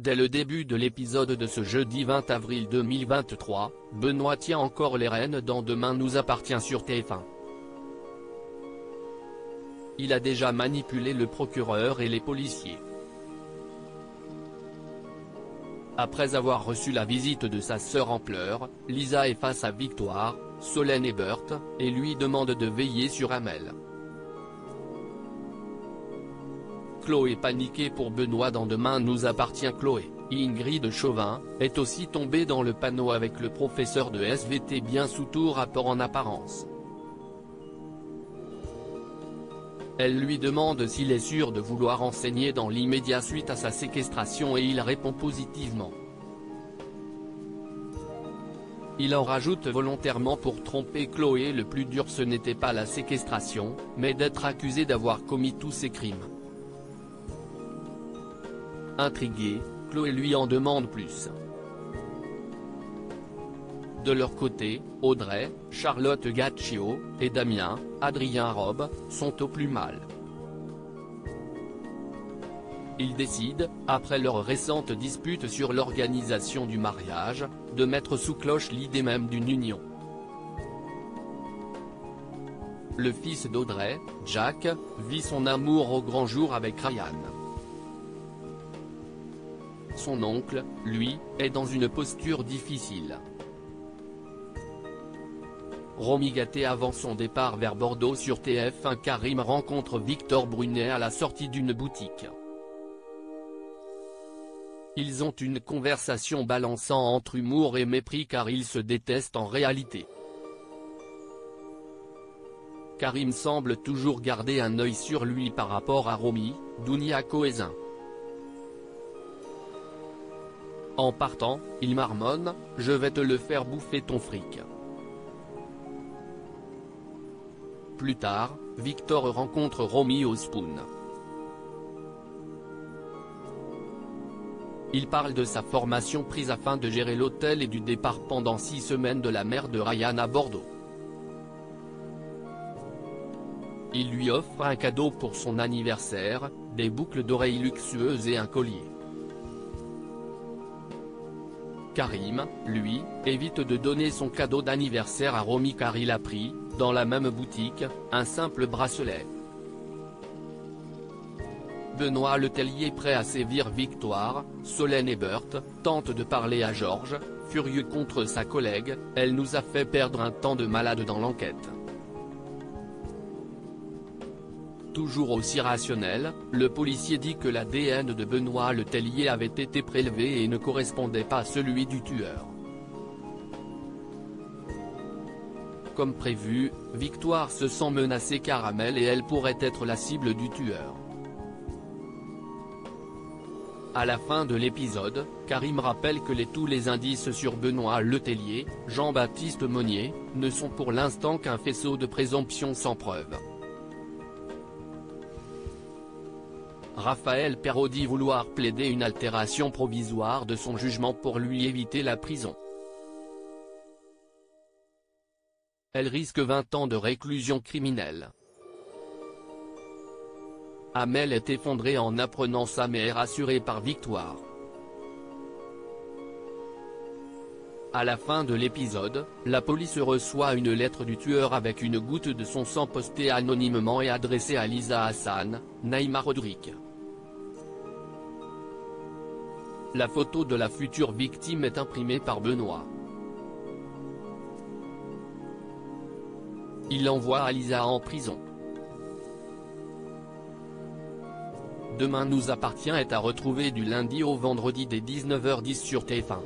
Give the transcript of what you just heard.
Dès le début de l'épisode de ce jeudi 20 avril 2023, Benoît tient encore les rênes dans Demain nous appartient sur TF1. Il a déjà manipulé le procureur et les policiers. Après avoir reçu la visite de sa sœur en pleurs, Lisa est face à Victoire, Solène et Berthe, et lui demande de veiller sur Amel. Chloé paniquée pour Benoît dans Demain nous appartient. Chloé, Ingrid Chauvin, est aussi tombée dans le panneau avec le professeur de SVT bien sous tout rapport en apparence. Elle lui demande s'il est sûr de vouloir enseigner dans l'immédiat suite à sa séquestration et il répond positivement. Il en rajoute volontairement pour tromper Chloé. Le plus dur ce n'était pas la séquestration, mais d'être accusé d'avoir commis tous ces crimes. Intriguée, Chloé lui en demande plus. De leur côté, Audrey, Charlotte Gaccio, et Damien, Adrien Robe, sont au plus mal. Ils décident, après leur récente dispute sur l'organisation du mariage, de mettre sous cloche l'idée même d'une union. Le fils d'Audrey, Jack, vit son amour au grand jour avec Ryan. Son oncle, lui, est dans une posture difficile. Romy gâté avant son départ vers Bordeaux sur TF1. Karim rencontre Victor Brunet à la sortie d'une boutique. Ils ont une conversation balançant entre humour et mépris car ils se détestent en réalité. Karim semble toujours garder un œil sur lui par rapport à Romy, Dounia Cohézin. En partant, il marmonne « Je vais te le faire bouffer ton fric ». Plus tard, Victor rencontre Romy au Spoon. Il parle de sa formation prise afin de gérer l'hôtel et du départ pendant 6 semaines de la mère de Ryan à Bordeaux. Il lui offre un cadeau pour son anniversaire, des boucles d'oreilles luxueuses et un collier. Karim, lui, évite de donner son cadeau d'anniversaire à Romy car il a pris, dans la même boutique, un simple bracelet. Benoît Letellier prêt à sévir Victoire, Solène et Berthe, tente de parler à Georges, furieux contre sa collègue, elle nous a fait perdre un temps de malade dans l'enquête. Toujours aussi rationnel, le policier dit que l'ADN de Benoît Letellier avait été prélevé et ne correspondait pas à celui du tueur. Comme prévu, Victoire se sent menacée car Amel et elle pourraient être la cible du tueur. À la fin de l'épisode, Karim rappelle que tous les indices sur Benoît Letellier, Jean-Baptiste Monnier, ne sont pour l'instant qu'un faisceau de présomption sans preuve. Raphaël Perrault dit vouloir plaider une altération provisoire de son jugement pour lui éviter la prison. Elle risque 20 ans de réclusion criminelle. Amel est effondrée en apprenant ça mais est rassurée par Victoire. À la fin de l'épisode, la police reçoit une lettre du tueur avec une goutte de son sang postée anonymement et adressée à Lisa Hassan, Naïma Rodrigue. La photo de la future victime est imprimée par Benoît. Il l'envoie à Lisa en prison. Demain nous appartient est à retrouver du lundi au vendredi dès 19h10 sur TF1.